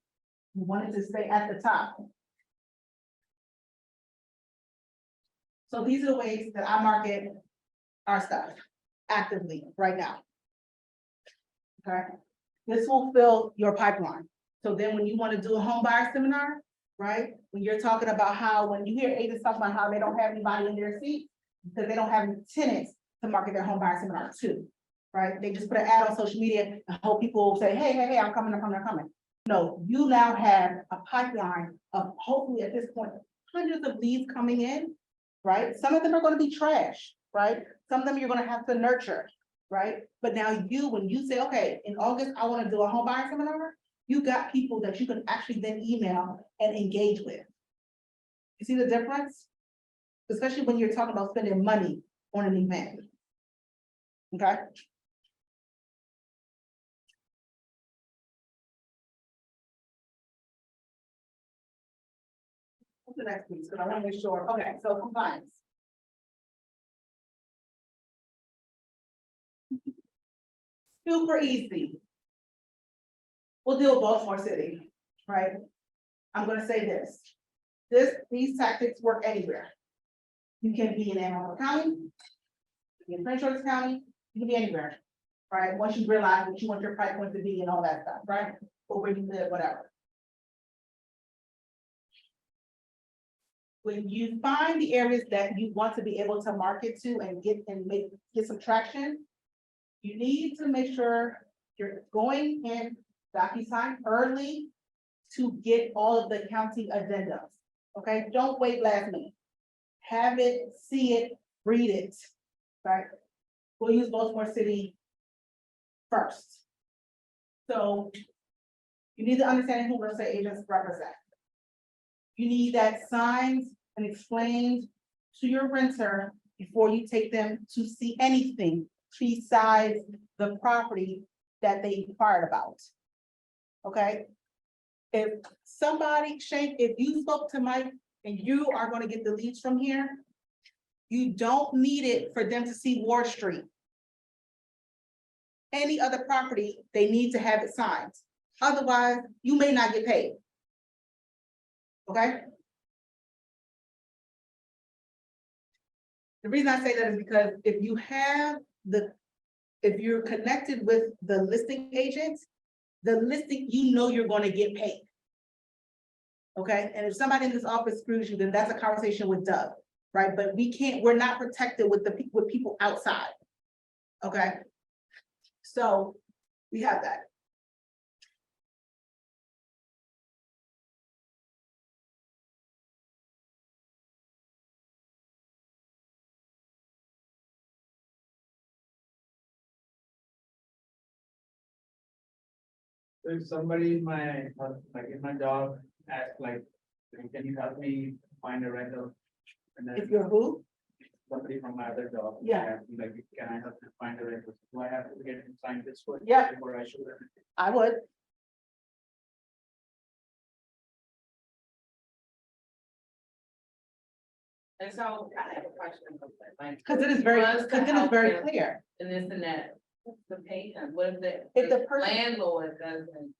You want it to stay at the top. So these are the ways that I market our stuff actively right now. Okay, this will fill your pipeline. So then when you want to do a home buyer seminar, right? When you're talking about how, when you hear agents talk about how they don't have anybody in their seat, because they don't have tenants to market their home buyer seminar to, right? They just put an ad on social media and hope people will say, hey, hey, hey, I'm coming, I'm coming, I'm coming. No, you now have a pipeline of hopefully at this point, hundreds of leads coming in, right? Some of them are going to be trash, right? Some of them you're going to have to nurture, right? But now you, when you say, okay, in August, I want to do a home buyer seminar, you got people that you can actually then email and engage with. You see the difference? Especially when you're talking about spending money on an event. Okay? What's the next piece? Because I want to make sure. Okay, so compliance. Super easy. we'll deal with Baltimore City, right? I'm gonna say this. These tactics work anywhere. You can be in Anne Arundel County, you can be in Prince George's County, you can be anywhere, right? Once you realize what you want your price point to be and all that stuff, right? Or where you live, whatever. When you find the areas that you want to be able to market to and get some traction, you need to make sure you're going in DocuSign early to get all of the county addendums, okay? Don't wait last minute. Have it, see it, read it, right? We'll use Baltimore City first. So you need to understand who real estate agents represent. You need that signed and explained to your renter before you take them to see anything besides the property that they inquired about. Okay? If somebody, Shane, if you spoke to Mike and you are gonna get the leads from here, you don't need it for them to see Ward Street. Any other property, they need to have it signed. Otherwise, you may not get paid. Okay? The reason I say that is because if you're connected with the listing agent, the listing, you know you're gonna get paid. Okay, and if somebody in this office screws you, then that's a conversation with Doug, right? But we're not protected with with people outside. Okay? So we have that. So if somebody in my, like in my job, ask like, can you help me find a rental? And If then you're who? somebody from my other job. Yeah. Like, can I help you find a rental? Do I have to get him signed this way? Yeah. Before I show them? I would. And so I have a question. About that, like, Because it is very, was because to it is help very them clear. And this and that, what's the payment, what is it? If the person- Landlord doesn't.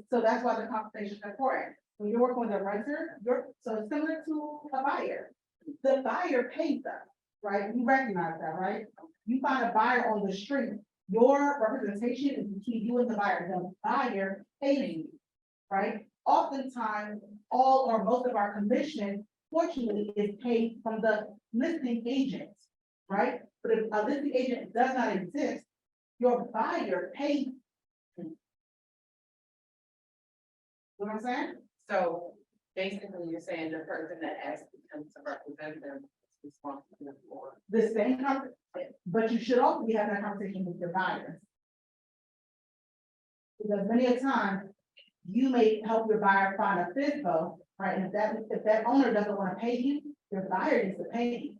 So that's why the conversation is important. When you're working with a renter, so it's similar to a buyer. The buyer pays them, right? You recognize that, right? You find a buyer on the street, your representation is between you and the buyer. The buyer pays you, right? Oftentimes, all or most of our commission, fortunately, is paid from the listing agent, right? But if a listing agent does not exist, your buyer pays. You know what I'm saying? So basically, you're saying the person that asked them to represent them is responsible for. The same but you should also be having that conversation with your buyers. Because many a time, you may help your buyer find a FISBO, right? And if that owner doesn't want to pay you, your buyer needs to pay you.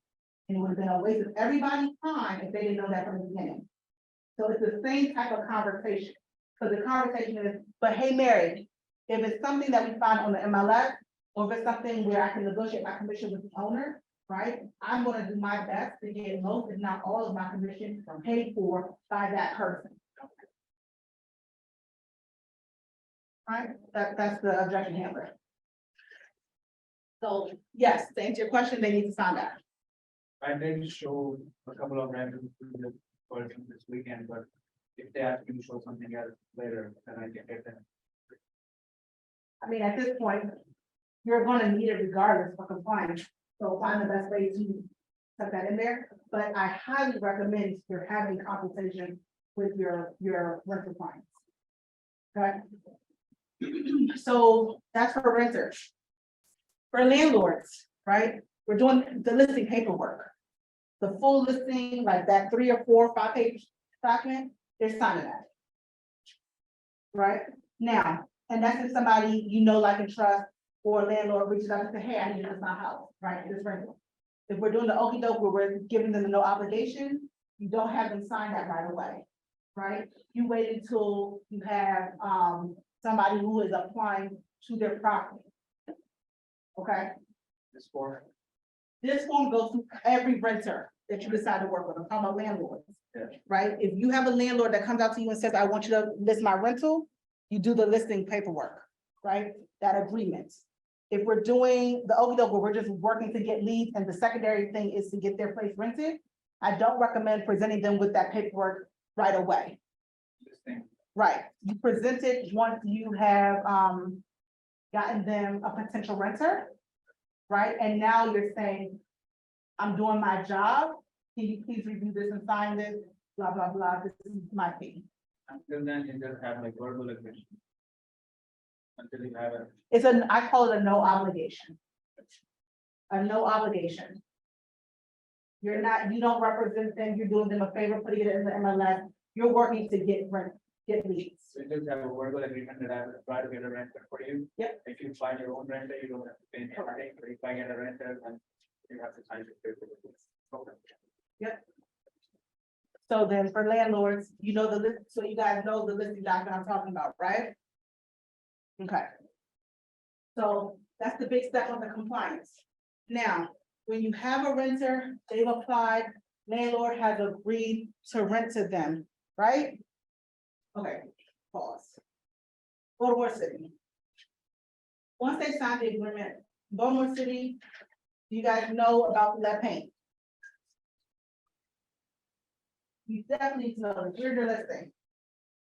And it would have been a waste of everybody's time if they didn't know that from the beginning. So it's the same type of conversation. So the conversation is, but hey, Mary, if it's something that we find on the MLS, or if it's something where I can negotiate my commission with the owner, right? I'm gonna do my best to get most, if not all of my commission paid for by that person. Right? That's the objection handler. So, yes, to answer your question, they need to sign that. I did show a couple of rentals to the person this weekend, but if they ask me to show something else later, then I can get them. I mean, at this point, you're gonna need it regardless for compliance, so find the best way to put that in there. But I highly recommend you're having conversation with your rental clients. Okay? So that's for renters. For landlords, right? We're doing the listing paperwork. The full listing, like that 3 or 4 or 5 page document, they're signing that. Right? Now, and that's if somebody you know, like, and trust, or a landlord reaches out and say, hey, I need to list my house, right, this rental. If we're doing the okey doke where we're giving them no obligation, you don't have them sign that right away, right? You wait until you have, somebody who is applying to their property. Okay, This for, this form goes to every renter that you decide to work with. I'm talking about landlords. Yeah. Right? If you have a landlord that comes out to you and says, I want you to list my rental, you do the listing paperwork, right? That agreement. If we're doing the okey doke, where we're just working to get leads and the secondary thing is to get their place rented, I don't recommend presenting them with that paperwork right away. Interesting. Right, you present it once you have, gotten them a potential renter, right? And now you're saying, I'm doing my job, can you please review this and sign this, blah, blah, blah, this is my fee. Until then, you just have like verbal agreement. Until you have a. It's I call it a no obligation. A no obligation. You're not, you don't represent them, you're doing them a favor, putting it in the MLS, you're working to get rent, get leads. So you just have a verbal agreement that I will try to get a renter for you. Yep. If you find your own renter, you don't have to pay anything, but if I get a renter, then you have to sign the paperwork. Okay. So then for landlords, you know the list, so you guys know the listing document I'm talking about, right? Okay. So that's the big step on the compliance. Now, when you have a renter, they've applied, landlord has agreed to rent to them, right? Okay, pause. Baltimore City. Once they sign the agreement, Baltimore City, you guys know about lead paint. You definitely need to know, that you're the listing.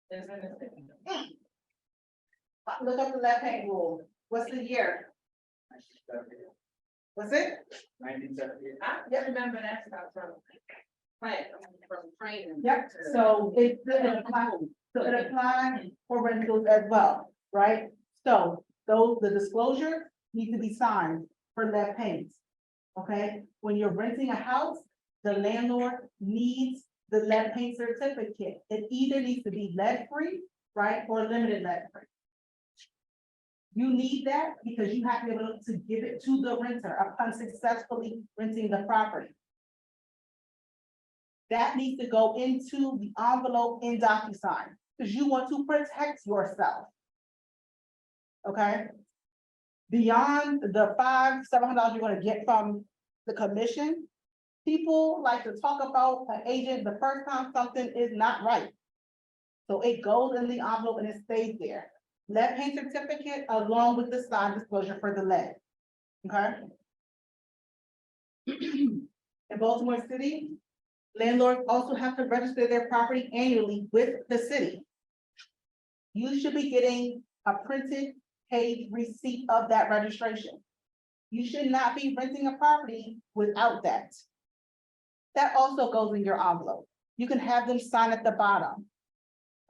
There's an- Look up the lead paint rule. What's the year? What's it? 1978. I remember that stuff from training. Yep, so it applies, for rentals as well, right? So those, the disclosure need to be signed for lead paints. Okay, when you're renting a house, the landlord needs the lead paint certificate. It either needs to be lead free, right, or limited lead free. You need that because you have to be able to give it to the renter upon successfully renting the property. That needs to go into the envelope in DocuSign, because you want to protect yourself. Okay? Beyond the $500-700 you're gonna get from the commission, people like to talk about an agent the first time something is not right. So it goes in the envelope and it stays there. Lead paint certificate along with the signed disclosure for the lead. Okay? In Baltimore City, landlords also have to register their property annually with the city. You should be getting a printed paid receipt of that registration. You should not be renting a property without that. That also goes in your envelope. You can have them sign at the bottom.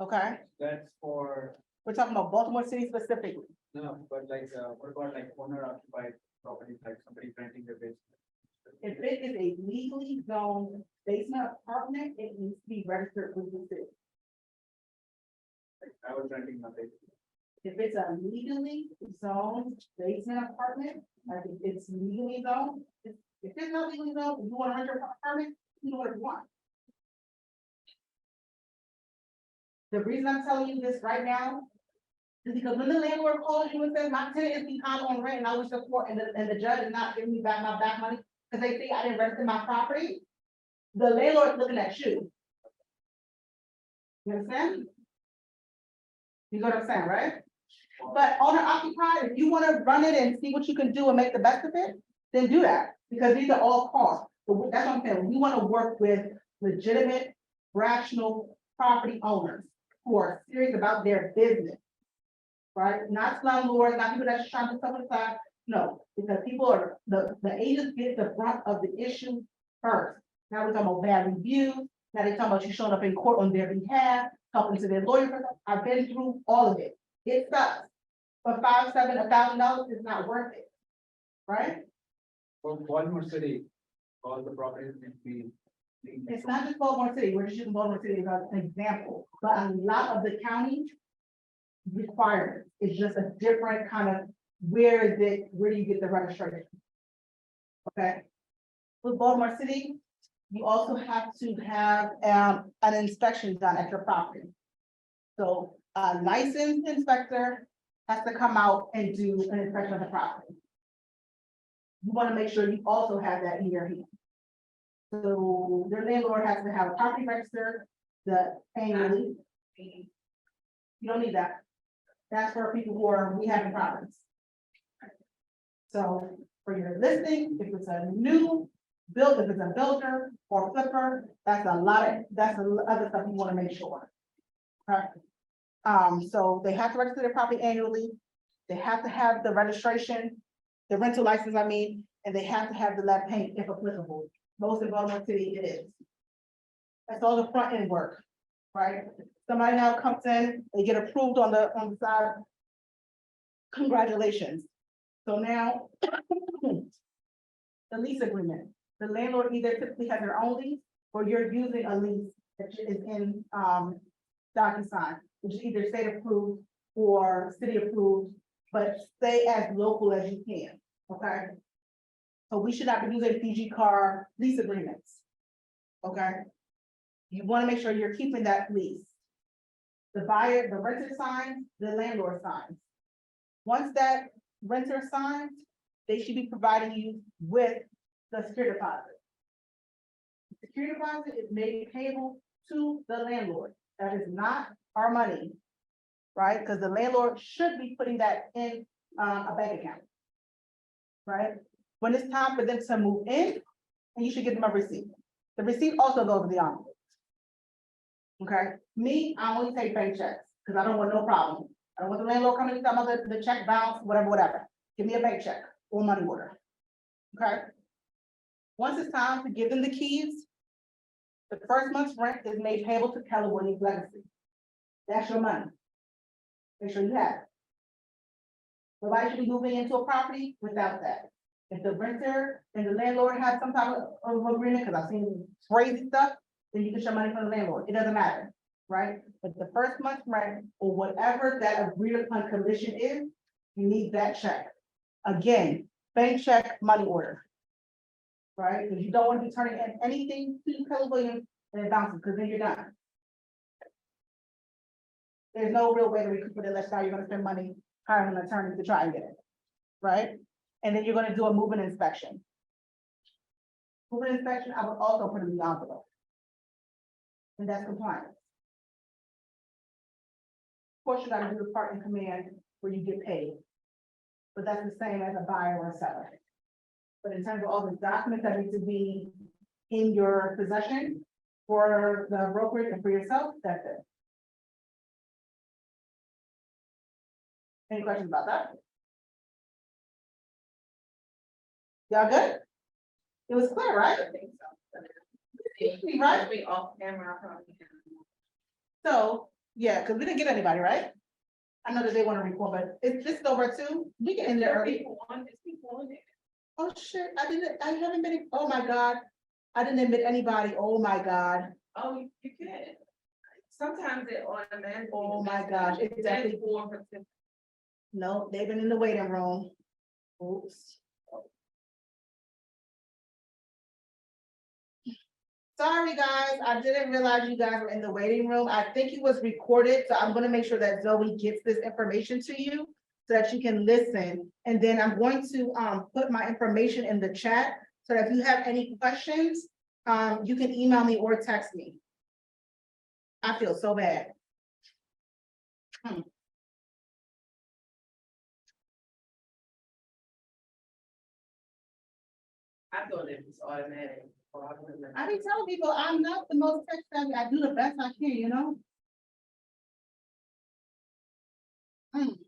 Okay, That's for, we're talking about Baltimore City specifically. no, but like, what about like owner occupied properties, like somebody renting their basement? If it is a legally zoned basement apartment, it needs to be registered with the city. Like, I was renting my basement. If it's a legally zoned basement apartment, like if it's legally zoned, if it's not legally zoned, you want to rent your apartment, you do whatever you want. The reason I'm telling you this right now is because when the landlord calls you and says, my tenant is behind on rent and I wish to support, and the judge is not giving me back my back money, because they think I didn't register my property, the landlord's looking at you. You understand? You know what I'm saying, right? But owner occupied, if you want to run it and see what you can do and make the best of it, then do that, because these are all costs. But that's what I'm saying, we want to work with legitimate, rational property owners who are serious about their business. Right, not slumlords, not people that's trying to sell the side, no, because people are, the agents get the brunt of the issue first. Now we're talking about bad reviews, now they're talking about you showing up in court on their behalf, talking to their lawyer, I've been through all of it, it sucks. But $500, $700, $1,000 is not worth it, right? For Baltimore City, all the properties need to be. It's not just Baltimore City, we're just using Baltimore City as an example, but a lot of the counties requirements, it's just a different kind of, where is it, where do you get the registration? Okay. With Baltimore City, you also have to have an inspection done at your property. So a licensed inspector has to come out and do an inspection of the property. You want to make sure you also have that in your hand. So your landlord has to have a property register, the annually. You don't need that. That's for people who are rehabbing properties. So for your listing, if it's a new build, if it's a builder or flipper, that's the other stuff you wanna make sure. Okay? So they have to register their property annually. They have to have the registration, the rental license, I mean, and they have to have the lead paint if applicable. Most in Baltimore City it is. That's all the front end work, right? Somebody now comes in, they get approved on the side. Congratulations. So now, the lease agreement, the landlord either typically has their own lease, or you're using a lease that is in, DocuSign, which is either state approved or city approved, but stay as local as you can, okay? So we should not be using PG car lease agreements. Okay? You wanna make sure you're keeping that lease. The buyer, the renter signs, the landlord signs. Once that renter signs, they should be providing you with the security deposit. The security deposit is made payable to the landlord. That is not our money, right? Because the landlord should be putting that in a bank account. Right? When it's time for them to move in, and you should give them a receipt. The receipt also goes to the envelope. Okay, me, I only take bank checks, because I don't want no problem. I don't want the landlord coming to tell me the check bounce, whatever. Give me a bank check or money order. Okay? Once it's time to give them the keys, the first month's rent is made payable to Keller Williams Legacy. That's your money. Make sure you have it. Nobody should be moving into a property without that. If the renter and the landlord have some type of agreement, because I've seen crazy stuff, then you can show money from the landlord. It doesn't matter, right? But the first month's rent or whatever that agreed upon condition is, you need that check. Again, bank check, money order. Right? Because you don't want to be turning in anything to Keller Williams and it bounces, because then you're done. There's no real way to recoup it unless now you're gonna spend money hiring an attorney to try and get it. Right? And then you're gonna do a moving inspection. Moving inspection, I would also put in the envelope. And that's compliance. Of course, you gotta do the part in command where you get paid. But that's the same as a buyer or a seller. But in terms of all the documents that need to be in your possession for the brokerage and for yourself, that's it. Any questions about that? Y'all good? It was clear, right? I think so. Right? We off camera probably. So, yeah, because we didn't get anybody, right? I know that they want to record, but it's just over too. We get in there early. People on, it's people on there. Oh, shit, I haven't been, oh my God. I didn't admit anybody, oh my God. Oh, you can. Sometimes it automatically. Oh my gosh, it's definitely, no, they've been in the waiting room. Oops. Sorry, guys, I didn't realize you guys were in the waiting room. I think it was recorded, so I'm gonna make sure that Zoe gets this information to you so that you can listen. And then I'm going to put my information in the chat, so that if you have any questions, you can email me or text me. I feel so bad. I thought it was automatic. I be telling people I'm not the most tech savvy. I do the best I can, you know? And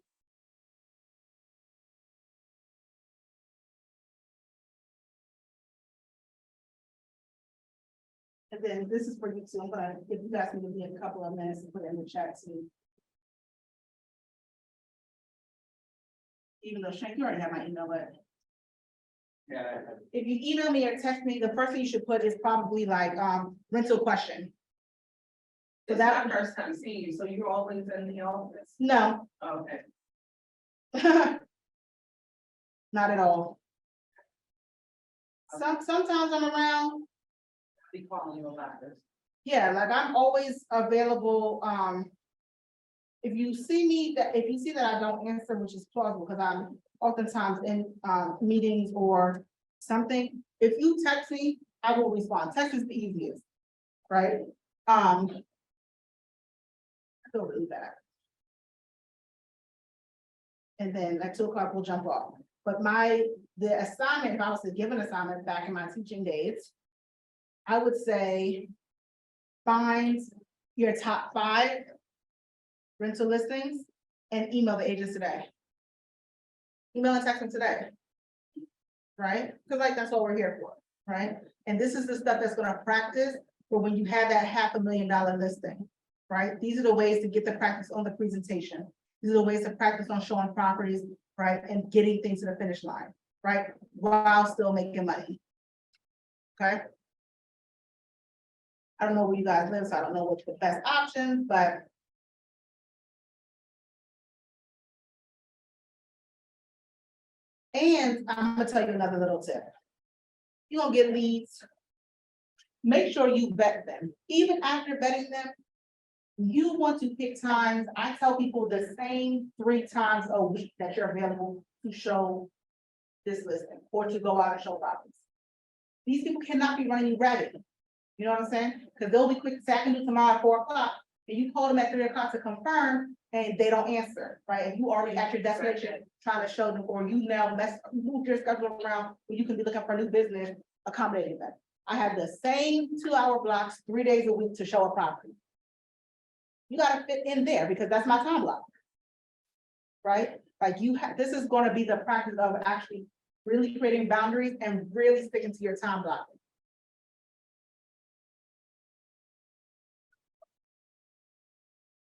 then this is for you too. I'm gonna, if you guys can give me a couple of minutes to put it in the chat too. Even though Shane, you already have my email, but Yeah. if you email me or text me, the first thing you should put is probably like, rental question. So It's that, my first time seeing you, so you're always in the office? no, Okay. not at all. Sometimes I'm around. Be calling you about this. Yeah, like I'm always available, if you see that I don't answer, which is plausible, because I'm oftentimes in, meetings or something, if you text me, I will respond. Text is the easiest, right? I feel really bad. And then at 2 o'clock, we'll jump off. But the assignment, if I was to give an assignment back in my teaching days, I would say find your top 5 rental listings and email the agents today. Email and text them today. Right? Because like, that's what we're here for, right? And this is the stuff that's gonna practice for when you have that $500,000 listing, right? These are the ways to get the practice on the presentation. These are the ways to practice on showing properties, right? And getting things to the finish line, right? While still making money. Okay? I don't know where you guys live, so I don't know what's the best option, but and I'm gonna tell you another little tip. You're gonna get leads. Make sure you vet them. Even after vetting them, you want to pick times. I tell people the same 3 times a week that you're available to show this listing or to go out and show properties. These people cannot be running you ragged. You know what I'm saying? Because they'll be quick to say, I can do tomorrow at 4 o'clock. And you call them at 3 o'clock to confirm and they don't answer, right? And you already at your destination trying to show them, or you now move your schedule around where you can be looking for new business, accommodating them. I have the same 2-hour blocks, 3 days a week to show a property. You gotta fit in there because that's my time block. Right? Like this is gonna be the practice of actually really creating boundaries and really sticking to your time block.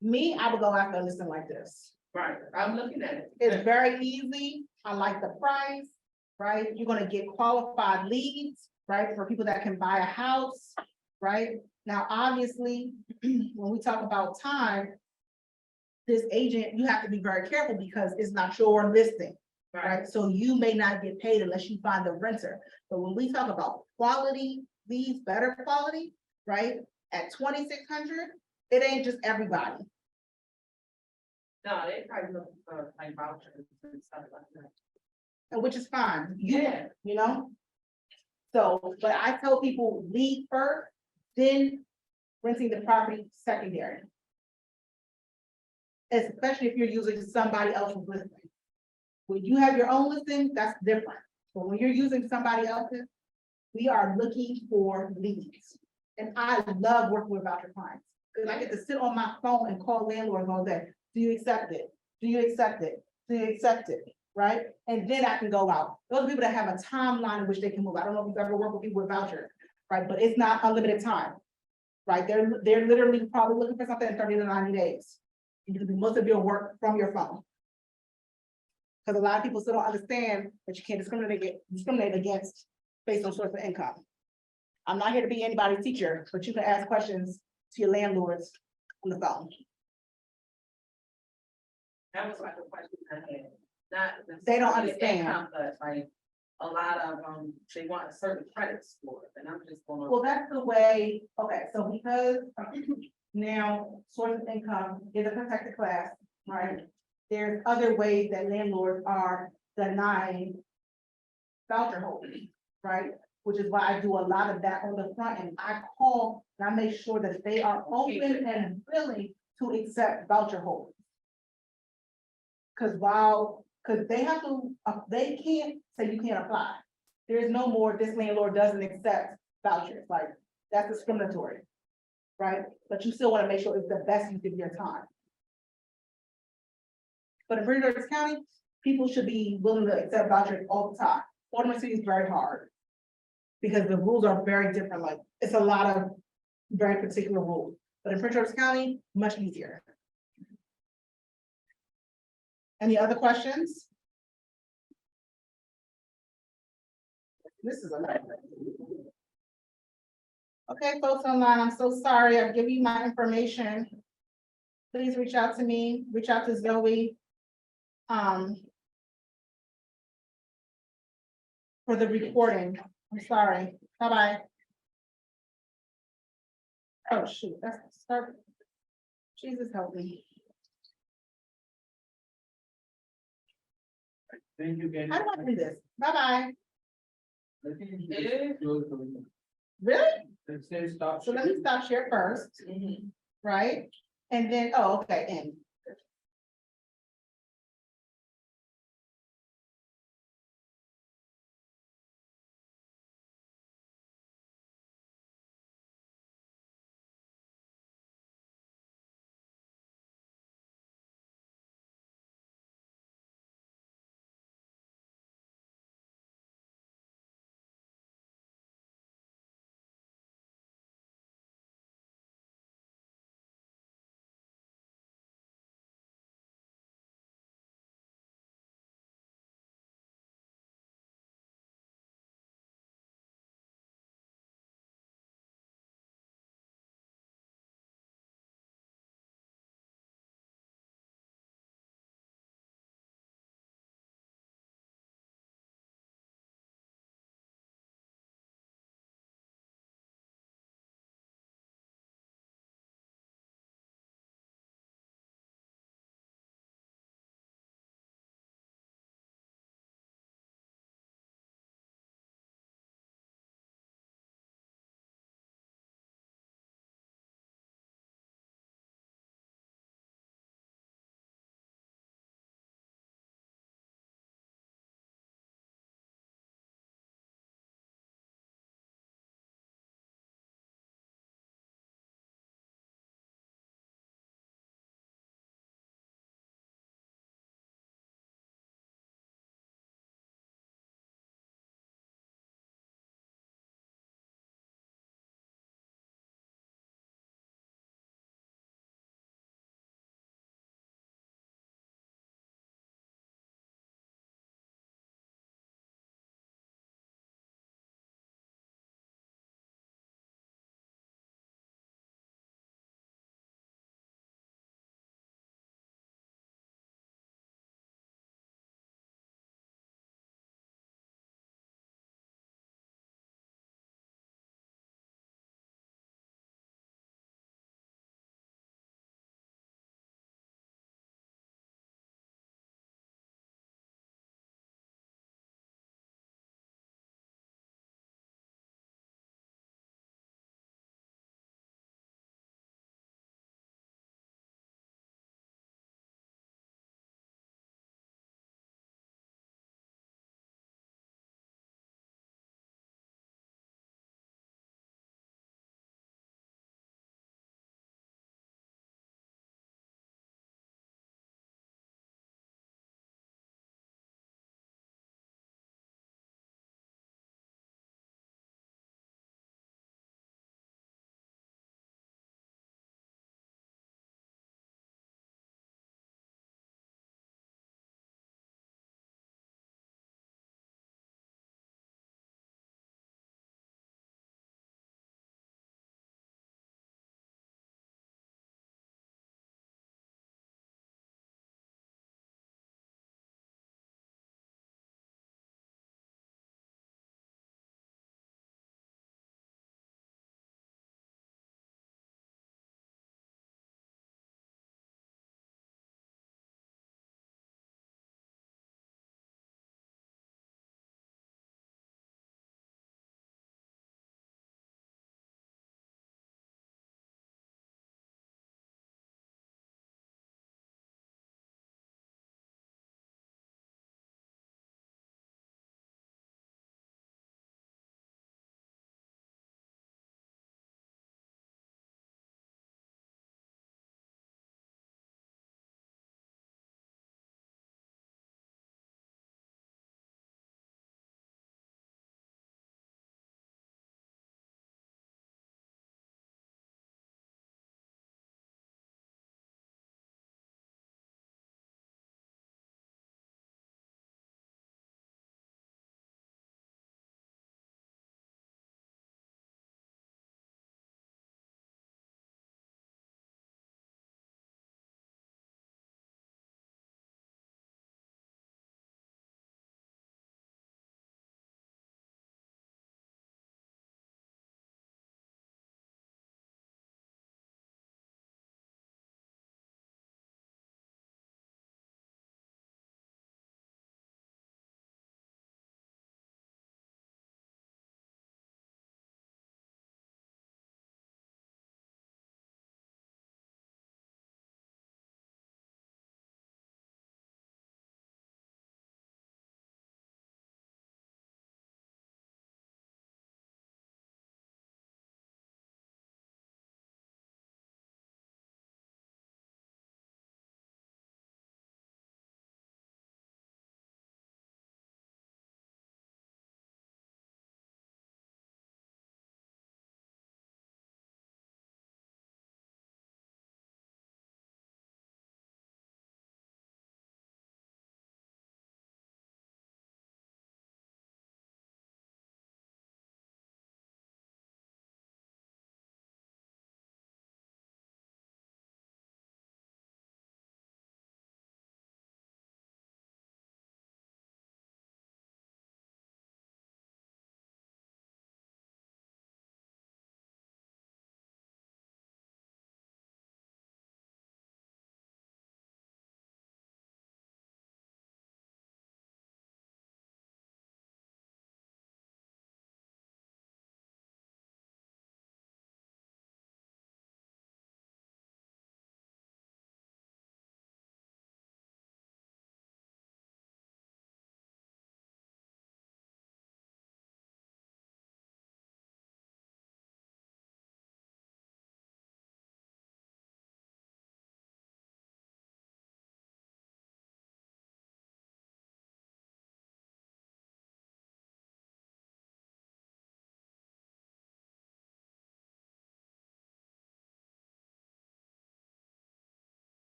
Me, I would go after a listing like this. Right, I'm looking at it. It's very easy. I like the price, right? You're gonna get qualified leads, right? For people that can buy a house, right? Now, obviously, when we talk about time, this agent, you have to be very careful because it's not your listing, right? So you may not get paid unless you find the renter. But when we talk about quality leads, better quality, right? At 2,600, it ain't just everybody. No, they probably look for like vouchers and stuff like that. And which is fine, Yeah. you know? So, but I tell people lead first, then renting the property secondary. Especially if you're using somebody else's listing. When you have your own listing, that's different. But when you're using somebody else's, we are looking for leads. And I love working with voucher clients, because I get to sit on my phone and call landlords all day. Do you accept it? Do you accept it? Do you accept it? Right? And then I can go out. Those are people that have a timeline in which they can move. I don't know if you've ever worked with people with vouchers, right? But it's not unlimited time, right? They're literally probably looking for something in 30 to 90 days. You can do most of your work from your phone. Because a lot of people still don't understand that you can't discriminate against based on source of income. I'm not here to be anybody's teacher, but you can ask questions to your landlords on the phone. That was like a question I had, not. They don't necessarily understand. income, but like, a lot of, they want a certain credit score, and I'm just going. Well, that's the way, okay, so because now source of income is a protected class, right? There's other ways that landlords are denying voucher holders, right? Which is why I do a lot of that on the front end. I call and I make sure that they are open and willing to accept voucher holders. Because they have to, they can't say you can't apply. There is no more, this landlord doesn't accept vouchers, like, that's discriminatory, right? But you still want to make sure it's the best use of your time. But in Prince George's County, people should be willing to accept vouchers all the time. Baltimore City is very hard, because the rules are very different, like, it's a lot of very particular rules. But in Prince George's County, much easier. Any other questions? This is a lot. Okay, folks online, I'm so sorry. I'll give you my information. Please reach out to me, reach out to Zoe. For the recording. I'm sorry. Bye-bye. Oh, shoot, that's the start. Jesus help me. Thank you, Candy. How do I do this? Bye-bye. I think you just close the window. Really? It says stop. So let me stop share first, Mhm. right? And then, oh, okay, and